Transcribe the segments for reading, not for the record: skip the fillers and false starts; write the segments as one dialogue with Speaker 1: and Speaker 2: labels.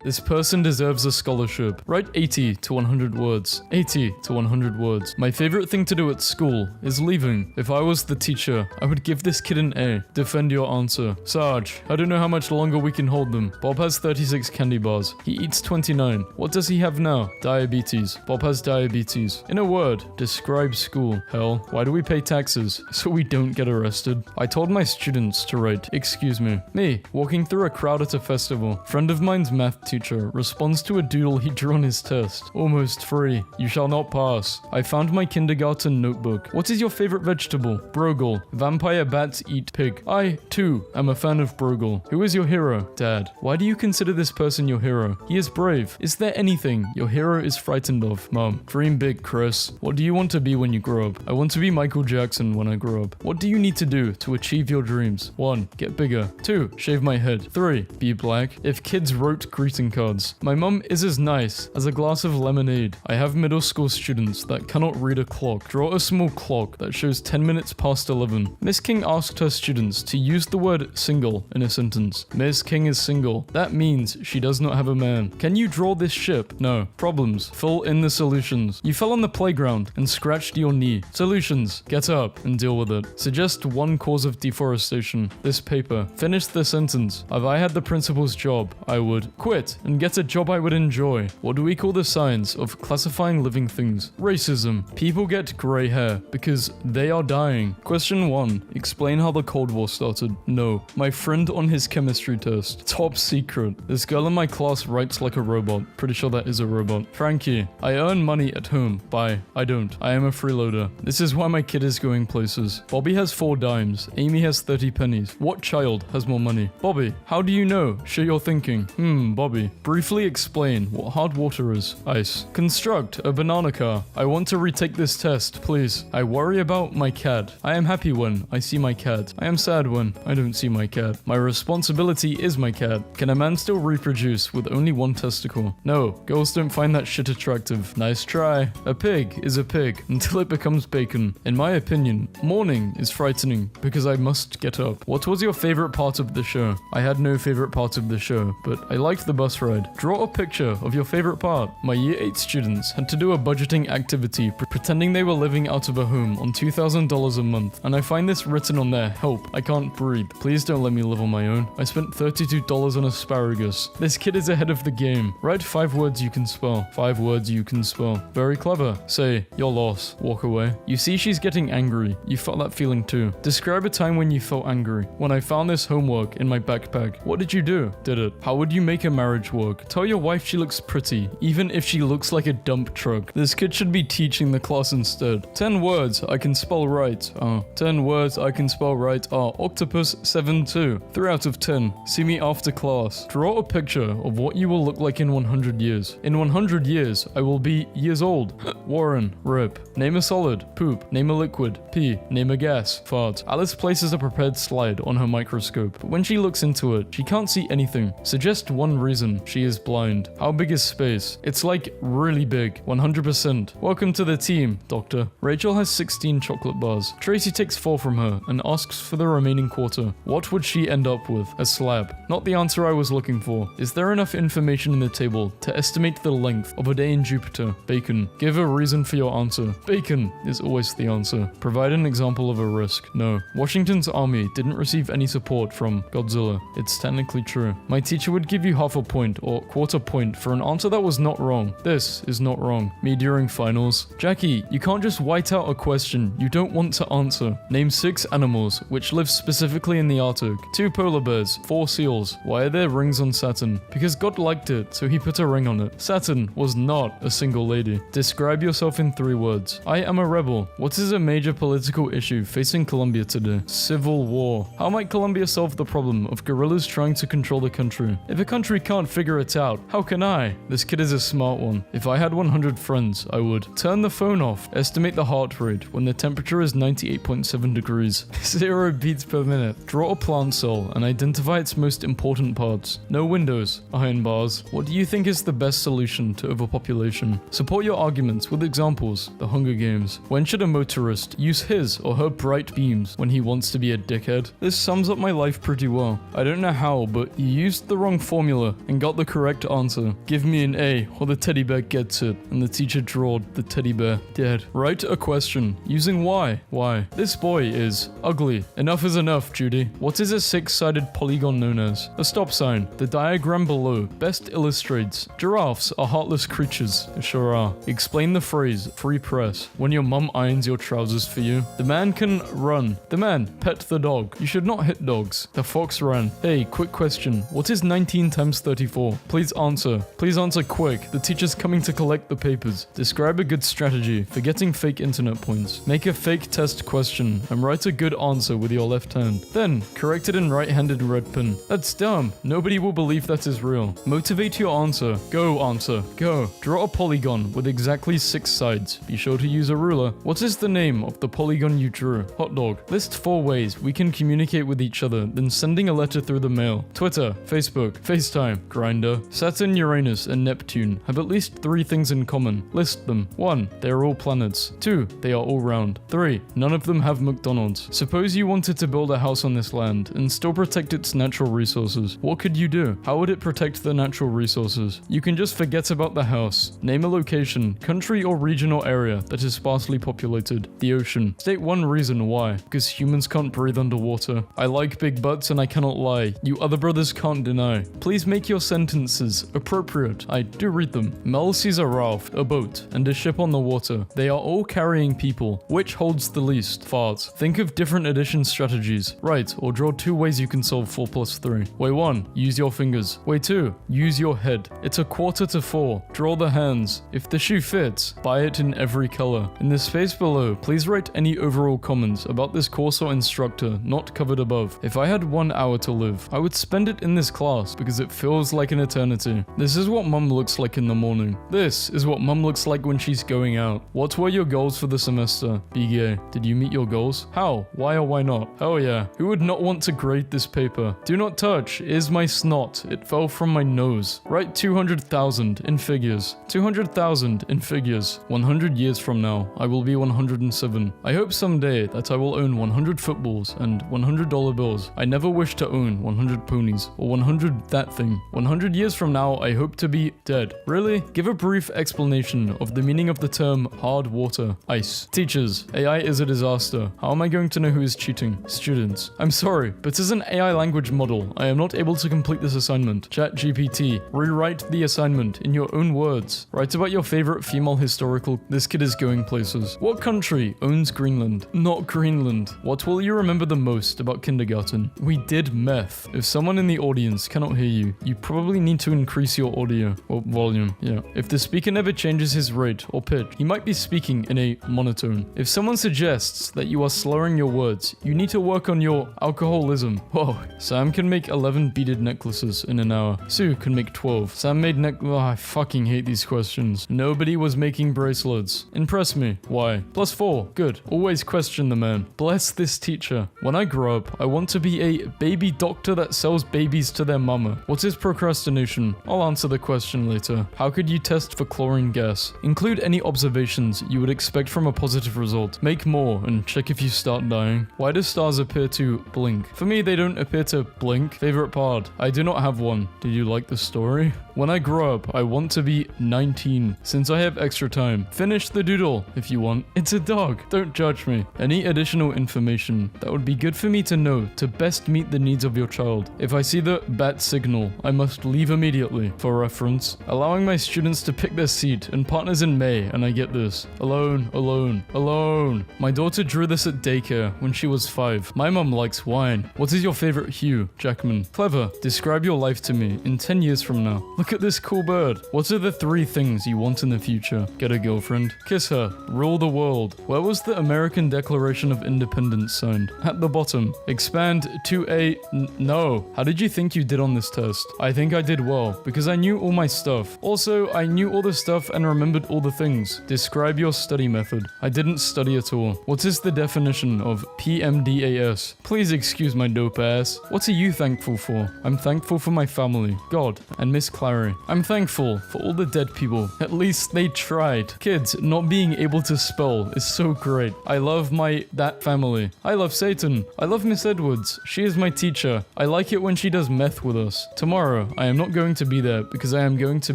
Speaker 1: This person deserves a scholarship. Write 80 to 100 words. 80 to 100 words. My favorite thing to do at school is leaving. If I was the teacher, I would give this kid an A. Defend your answer. Sarge, I don't know how much longer we can hold them. Bob has 36 candy bars. He eats 29. What does he have now? Diabetes. Bob has diabetes. In a word, describe school. Hell, why do we pay taxes? So we don't get arrested. I told my students to write, excuse me. Me, walking through a crowd at a festival. Friend of mine's math teacher responds to a doodle he drew on his test. Almost free. You shall not pass. I found my kindergarten notebook. What is your favorite vegetable? Brogel. Vampire bats eat pig. I, too, am a fan of Brogel. Who is your hero? Dad. Why do you consider this person your hero? He is brave. Is there anything your hero is frightened of? Mom. Dream big, Chris. What do you want to be when you grow up? I want to be Michael Jackson when I grow up. What do you need to do to achieve your dreams? 1. Get bigger. 2. Shave my head. 3. Be black. If kids wrote greeting cards. My mum is as nice as a glass of lemonade. I have middle school students that cannot read a clock. Draw a small clock that shows 10 minutes past 11. Miss King asked her students to use the word single in a sentence. Miss King is single. That means she does not have a man. Can you draw this ship? No. Problems. Fill in the solutions. You fell on the playground and scratched your knee. Solutions. Get up and deal with it. Suggest one cause of deforestation. This paper. Finish the sentence. If I had the principal's job, I would quit and get a job I would enjoy. What do we call the science of classifying living things? Racism. People get gray hair because they are dying. Question 1. Explain how the Cold War started. No. My friend on his chemistry test. Top secret. This girl in my class writes like a robot. Pretty sure that is a robot. Frankie. I earn money at home. Bye. I don't. I am a freeloader. This is why my kid is going places. Bobby has 4 dimes. Amy has 30 pennies. What child has more money? Bobby. How do you know? Share your thinking. Bobby. Briefly explain what hard water is. Ice. Construct a banana car. I want to retake this test, please. I worry about my cat. I am happy when I see my cat. I am sad when I don't see my cat. My responsibility is my cat. Can a man still reproduce with only 1 testicle? No. Girls don't find that shit attractive. Nice try. A pig is a pig until it becomes bacon. In my opinion, morning is frightening because I must get up. What was your favorite part of the show? I had no favorite part of the show, but I liked the bus ride. Draw a picture of your favorite part. My year 8 students had to do a budgeting activity pretending they were living out of a home on $2,000 a month, and I find this written on their help. I can't breathe. Please don't let me live on my own. I spent $32 on asparagus. This kid is ahead of the game. Write 5 words you can spell. 5 words you can spell. Very clever. Say, your loss. Walk away. You see she's getting angry. You felt that feeling too. Describe a time when you felt angry. When I found this homework in my backpack. What did you do? Did it. How would you make a marriage work? Tell your wife she looks pretty, even if she looks like a dump truck. This kid should be teaching the class instead. 10 words I can spell right. 10 words I can spell right are octopus 7-2. 3 out of 10. See me after class. Draw a picture of what you will look like in 100 years. In 100 years, I will be years old. Warren. Rip. Name a solid. Poop. Name a liquid. Pee. Name a gas. Fart. Alice places a prepared slide on her microscope, but when she looks into it, she can't see anything. Suggest one reason she is blind. How big is space? It's like really big. 100%. Welcome to the team, Doctor. Rachel has 16 chocolate bars. Tracy takes 4 from her and asks for the remaining quarter. What would she end up with? A slab. Not the answer I was looking for. Is there enough information in the table to estimate the length of a day in Jupiter? Bacon. Give a reason for your answer. Bacon is always the answer. Provide an example of a risk. No. Washington's army didn't receive any support from Godzilla. It's technically true. My teacher would give you half a point or quarter point for an answer that was not wrong. This is not wrong. Me during finals. Jackie, you can't just white out a question you don't want to answer. Name 6 animals which live specifically in the Arctic. 2 polar bears, 4 seals. Why are there rings on Saturn? Because God liked it, so he put a ring on it. Saturn was not a single lady. Describe yourself in 3 words. I am a rebel. What is a major political issue facing Colombia today? Civil war. How might Colombia solve the problem of guerrillas trying to control the country? If a country can't figure it out, how can I? This kid is a smart one. If I had 100 friends, I would turn the phone off. Estimate the heart rate when the temperature is 98.7 degrees. 0 beats per minute. Draw a plant cell and identify its most important parts. No windows. Iron bars. What do you think is the best solution to overpopulation? Support your arguments with examples. The Hunger Games. When should a motorist use his or her bright beams? When he wants to be a dickhead? This sums up my life pretty well. I don't know how, but you used the wrong formula and and got the correct answer. Give me an A or the teddy bear gets it. And the teacher drawed the teddy bear dead. Write a question using why. Why? This boy is ugly. Enough is enough, Judy. What is a six-sided polygon known as? A stop sign. The diagram below best illustrates. Giraffes are heartless creatures. They sure are. Explain the phrase free press. When your mum irons your trousers for you. The man can run. The man pet the dog. You should not hit dogs. The fox ran. Hey, quick question. What is 19 times 34? Please answer. Please answer quick. The teacher's coming to collect the papers. Describe a good strategy for getting fake internet points. Make a fake test question and write a good answer with your left hand. Then, correct it in right-handed red pen. That's dumb. Nobody will believe that is real. Motivate your answer. Go, answer. Go. Draw a polygon with exactly 6 sides. Be sure to use a ruler. What is the name of the polygon you drew? Hot dog. List 4 ways we can communicate with each other than sending a letter through the mail. Twitter, Facebook, FaceTime, Grindr. Saturn, Uranus, and Neptune have at least 3 things in common. List them. 1. They are all planets. 2. They are all round. 3. None of them have McDonald's. Suppose you wanted to build a house on this land and still protect its natural resources. What could you do? How would it protect the natural resources? You can just forget about the house. Name a location, country or regional area that is sparsely populated. The ocean. State one reason why. Because humans can't breathe underwater. I like big butts and I cannot lie. You other brothers can't deny. Please make your sentences appropriate. I do read them. Mel sees a raft, a boat, and a ship on the water. They are all carrying people. Which holds the least? Farts. Think of different addition strategies. Write or draw 2 ways you can solve 4 plus 3. Way 1. Use your fingers. Way 2. Use your head. It's a quarter to 4. Draw the hands. If the shoe fits, buy it in every color. In the space below, please write any overall comments about this course or instructor not covered above. If I had 1 hour to live, I would spend it in this class because it feels like an eternity. This is what mum looks like in the morning. This is what mum looks like when she's going out. What were your goals for the semester? Be gay. Did you meet your goals? How? Why or why not? Oh yeah. Who would not want to grade this paper? Do not touch. Is my snot. It fell from my nose. Write 200,000 in figures. 200,000 in figures. 100 years from now, I will be 107. I hope someday that I will own 100 footballs and $100 bills. I never wish to own 100 ponies or 100 that thing. 100 years from now, I hope to be dead. Really? Give a brief explanation of the meaning of the term hard water. Ice. Teachers, AI is a disaster. How am I going to know who is cheating? Students, I'm sorry, but as an AI language model, I am not able to complete this assignment. ChatGPT, rewrite the assignment in your own words. Write about your favorite female historical. This kid is going places. What country owns Greenland? Not Greenland. What will you remember the most about kindergarten? We did meth. If someone in the audience cannot hear you, you probably need to increase your audio or volume. Yeah. If the speaker never changes his rate or pitch, he might be speaking in a monotone. If someone suggests that you are slurring your words, you need to work on your alcoholism. Whoa. Sam can make 11 beaded necklaces in an hour. Sue can make 12. Sam made oh, I fucking hate these questions. Nobody was making bracelets. Impress me. Why? +4. Good. Always question the man. Bless this teacher. When I grow up, I want to be a baby doctor that sells babies to their mama. What is procrastination? I'll answer the question later. How could you test for chlorine gas? Include any observations you would expect from a positive result. Make more and check if you start dying. Why do stars appear to blink? For me, they don't appear to blink. Favorite part? I do not have one. Did you like the story? When I grow up, I want to be 19. Since I have extra time, finish the doodle if you want. It's a dog. Don't judge me. Any additional information that would be good for me to know to best meet the needs of your child. If I see the bat signal, I must leave immediately. For reference, allowing my students to pick their seat and partners in May, and I get this. Alone, alone, alone. My daughter drew this at daycare when she was 5. My mum likes wine. What is your favorite hue? Jackman. Clever. Describe your life to me in 10 years from now. Look at this cool bird. What are the 3 things you want in the future? Get a girlfriend. Kiss her. Rule the world. Where was the American Declaration of Independence signed? At the bottom. Expand to a... No. How did you think you did on this test? I think I did well, because I knew all my stuff. Also, I knew all the stuff and remembered all the things. Describe your study method. I didn't study at all. What is the definition of PMDAS? Please excuse my dope ass. What are you thankful for? I'm thankful for my family, God, and Miss Clary. I'm thankful for all the dead people. At least they tried. Kids not being able to spell is so great. I love that family. I love Satan. I love Miss Edwards. She is my teacher. I like it when she does meth with us. Tomorrow, tomorrow, I am not going to be there because I am going to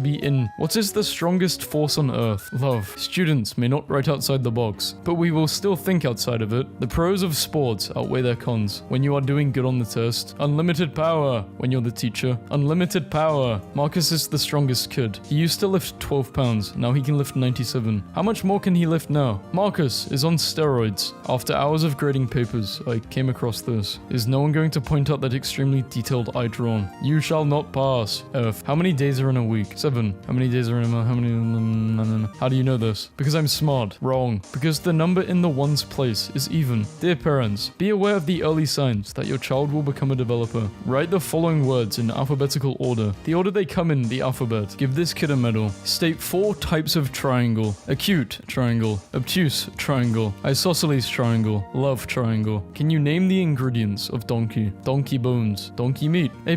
Speaker 1: be in. What is the strongest force on earth? Love. Students may not write outside the box, but we will still think outside of it. The pros of sports outweigh their cons. When you are doing good on the test, unlimited power. When you're the teacher, unlimited power. Marcus is the strongest kid. He used to lift 12 pounds, now he can lift 97. How much more can he lift now? Marcus is on steroids. After hours of grading papers, I came across this. Is no one going to point out that extremely detailed eye drawn? You shall not pass. F. How many days are in a week? 7. How many days are in a month? How many? How do you know this? Because I'm smart. Wrong. Because the number in the ones place is even. Dear parents, be aware of the early signs that your child will become a developer. Write the following words in alphabetical order. The order they come in the alphabet. Give this kid a medal. State 4 types of triangle. Acute triangle. Obtuse triangle. Isosceles triangle. Love triangle. Can you name the ingredients of donkey? Donkey bones. Donkey meat. A+.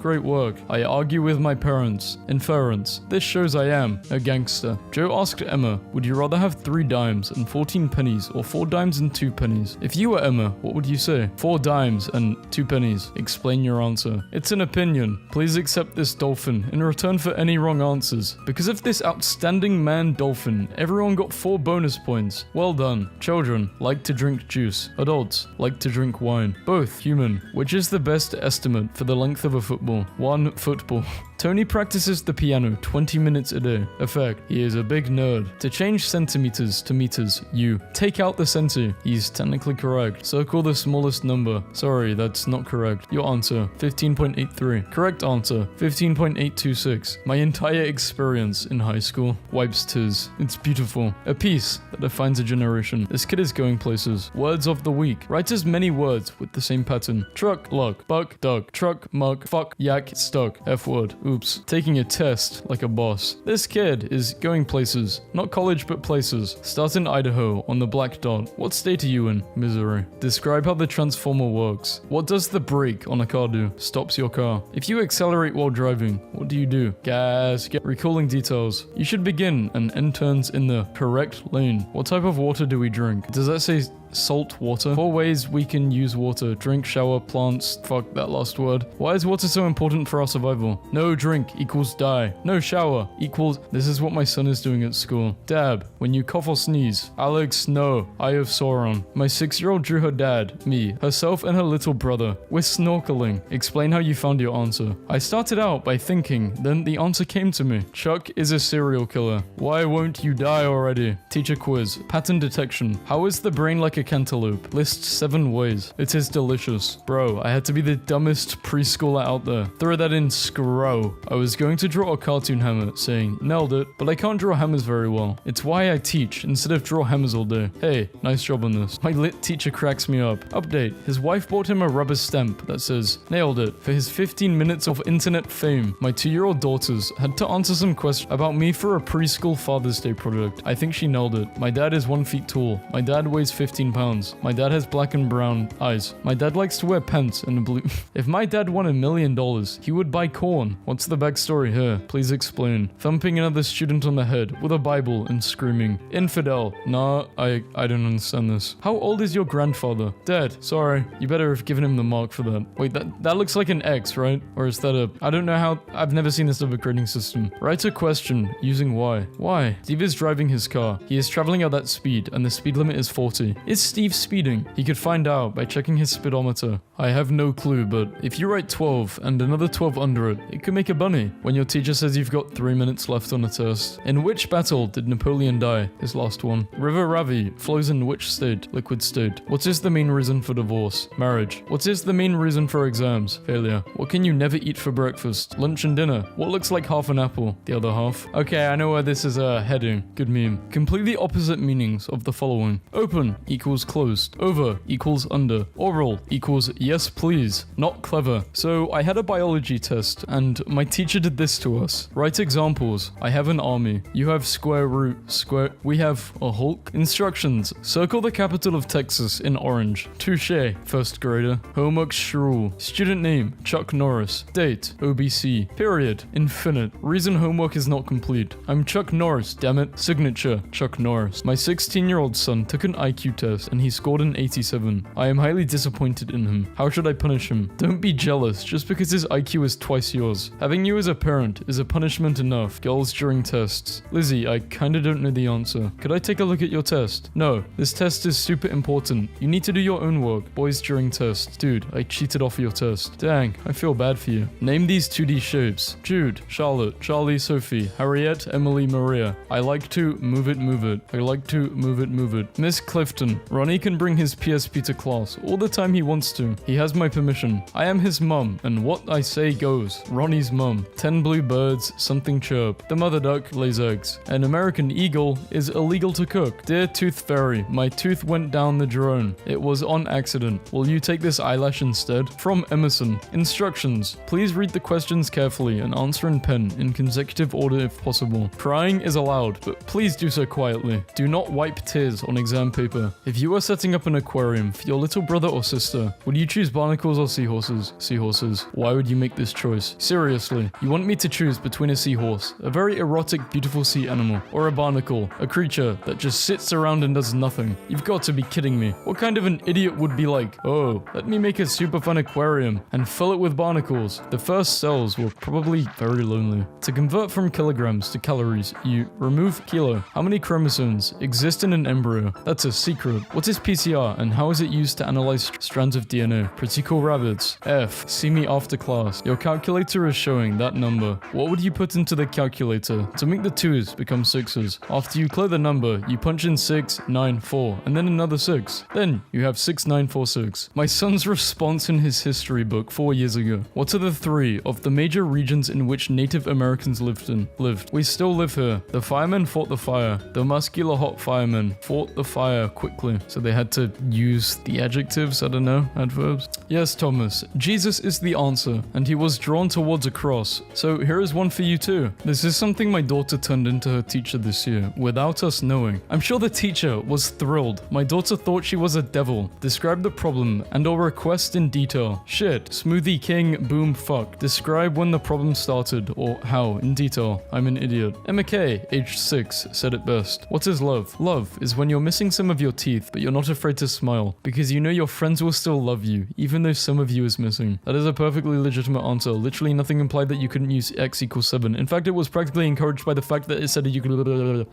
Speaker 1: Great work. I argue with my parents. Inference. This shows I am a gangster. Joe asked Emma, would you rather have 3 dimes and 14 pennies or 4 dimes and 2 pennies? If you were Emma, what would you say? 4 dimes and 2 pennies. Explain your answer. It's an opinion. Please accept this dolphin in return for any wrong answers. Because of this outstanding man dolphin, everyone got 4 bonus points. Well done. Children like to drink juice. Adults like to drink wine. Both human. Which is the best estimate for the length of a football? 1 football. Tony practices the piano 20 minutes a day. Effect. He is a big nerd. To change centimeters to meters, you take out the centi. He's technically correct. Circle the smallest number. Sorry, that's not correct. Your answer, 15.83. Correct answer, 15.826. My entire experience in high school wipes tears. It's beautiful. A piece that defines a generation. This kid is going places. Words of the week. Write as many words with the same pattern. Truck, luck, buck, duck, truck, mug, fuck, yak, stuck, F word. Oops. Taking a test like a boss. This kid is going places. Not college, but places. Start in Idaho on the black dot. What state are you in? Missouri. Describe how the transformer works. What does the brake on a car do? Stops your car. If you accelerate while driving, what do you do? Gas. Recalling details. You should begin and end turns in the correct lane. What type of water do we drink? Does that say salt water? 4 ways we can use water. Drink, shower, plants. Fuck that last word. Why is water so important for our survival? No drink equals die. No shower equals... This is what my son is doing at school. Dab. When you cough or sneeze. Alex, no. Eye of Sauron. My 6-year-old drew her dad, me, herself and her little brother. We're snorkeling. Explain how you found your answer. I started out by thinking, then the answer came to me. Chuck is a serial killer. Why won't you die already? Teacher quiz. Pattern detection. How is the brain like a cantaloupe? List 7 ways. It is delicious. Bro, I had to be the dumbest preschooler out there. Throw that in scro. I was going to draw a cartoon hammer, saying, nailed it, but I can't draw hammers very well. It's why I teach, instead of draw hammers all day. Hey, nice job on this. My lit teacher cracks me up. Update. His wife bought him a rubber stamp that says, nailed it, for his 15 minutes of internet fame. My 2-year-old daughters had to answer some questions about me for a preschool Father's Day project. I think she nailed it. My dad is 1 feet tall. My dad weighs 15 pounds. My dad has black and brown eyes. My dad likes to wear pants and a blue... If my dad won $1 million, he would buy corn. What's the backstory here? Please explain. Thumping another student on the head with a Bible and screaming, infidel. Nah, I don't understand this. How old is your grandfather? Dead. Sorry. You better have given him the mark for that. Wait, that looks like an X, right? Or is that a... I don't know how... I've never seen this type of grading system. Write a question using why. Why? Steve is driving his car. He is traveling at that speed and the speed limit is 40. Is Steve speeding? He could find out by checking his speedometer. I have no clue, but if you write 12 and another 12 under it, it could make a bunny. When your teacher says you've got 3 minutes left on a test. In which battle did Napoleon die? His last one. River Ravi flows in which state? Liquid state. What is the main reason for divorce? Marriage. What is the main reason for exams? Failure. What can you never eat for breakfast? Lunch and dinner. What looks like half an apple? The other half. Okay, I know where this is heading. Good meme. Completely opposite meanings of the following. Open equals closed. Over equals under. Oral equals yes please. Not clever. So I had a biology test and my teacher did this to us. Write examples. I have an army. You have square root. Square. We have a Hulk. Instructions. Circle the capital of Texas in orange. Touche. First grader. Homework shrew. Student name. Chuck Norris. Date. OBC. Period. Infinite. Reason homework is not complete. I'm Chuck Norris, damn it. Signature. Chuck Norris. My 16-year-old son took an IQ test. test and he scored an 87. I am highly disappointed in him. How should I punish him? Don't be jealous just because his IQ is twice yours. Having you as a parent is a punishment enough. Girls during tests. Lizzie, I kinda don't know the answer. Could I take a look at your test? No, this test is super important. You need to do your own work. Boys during test. Dude, I cheated off your test. Dang, I feel bad for you. Name these 2D shapes. Jude, Charlotte, Charlie, Sophie, Harriet, Emily, Maria. I like to move it, move it. I like to move it, move it. Miss Clifton, Ronnie can bring his PSP to class all the time he wants to. He has my permission. I am his mum, and what I say goes. Ronnie's mum. 10 blue birds, something chirp. The mother duck lays eggs. An American eagle is illegal to cook. Dear Tooth Fairy, my tooth went down the drone. It was on accident. Will you take this eyelash instead? From Emerson. Instructions. Please read the questions carefully and answer in pen in consecutive order if possible. Crying is allowed, but please do so quietly. Do not wipe tears on exam paper. If you are setting up an aquarium for your little brother or sister, would you choose barnacles or seahorses? Seahorses. Why would you make this choice? Seriously, you want me to choose between a seahorse, a very erotic, beautiful sea animal, or a barnacle, a creature that just sits around and does nothing? You've got to be kidding me. What kind of an idiot would be like, oh, let me make a super fun aquarium and fill it with barnacles? The first cells were probably very lonely. To convert from kilograms to calories, you remove kilo. How many chromosomes exist in an embryo? That's a secret. What is PCR and how is it used to analyze strands of DNA? Pretty cool rabbits. F. See me after class. Your calculator is showing that number. What would you put into the calculator to make the 2's become 6's? After you clear the number, you punch in 6, 9, 4, and then another 6. Then you have 6946. My son's response in his history book 4 years ago. What are the 3 of the major regions in which Native Americans lived? We still live here. The firemen fought the fire. The muscular hot firemen fought the fire quickly. So they had to use the adjectives, I don't know, adverbs. Yes, Thomas, Jesus is the answer, and he was drawn towards a cross. So here is one for you too. This is something my daughter turned into her teacher this year, without us knowing. I'm sure the teacher was thrilled. My daughter thought she was a devil. Describe the problem and or request in detail. Shit, smoothie king, boom, fuck. Describe when the problem started, or how, in detail. I'm an idiot. Emma K, age 6, said it best. What is love? Love is when you're missing some of your teeth, but you're not afraid to smile, because you know your friends will still love you, even though some of you is missing. That is a perfectly legitimate answer. Literally nothing implied that you couldn't use x equals 7. In fact, it was practically encouraged by the fact that it said that you could...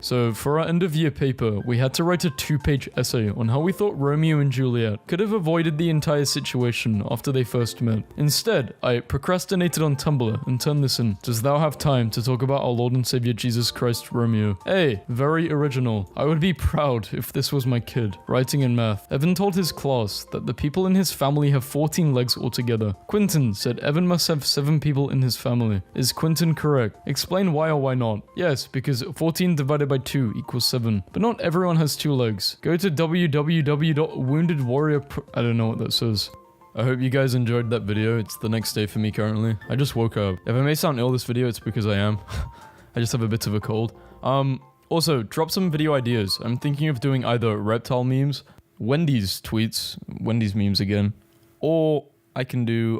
Speaker 1: So, for our end of year paper, we had to write a 2-page essay on how we thought Romeo and Juliet could have avoided the entire situation after they first met. Instead, I procrastinated on Tumblr and turned this in. Does thou have time to talk about our Lord and Savior Jesus Christ, Romeo? A. Very original. I would be proud if this was my kid. Writing in math. Evan told his class that the people in his family have 14 legs altogether. Quentin said Evan must have 7 people in his family. Is Quentin correct? Explain why or why not. Yes, because 14 divided by 2 equals 7. But not everyone has 2 legs. Go to www.woundedwarrior... I don't know what that says. I hope you guys enjoyed that video. It's the next day for me currently. I just woke up. If I may sound ill this video, it's because I am. I just have a bit of a cold. Also, drop some video ideas. I'm thinking of doing either reptile memes, Wendy's tweets, Wendy's memes again, or I can do,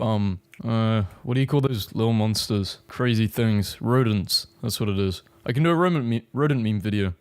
Speaker 1: what do you call those little monsters? Crazy things. Rodents. That's what it is. I can do a rodent meme video.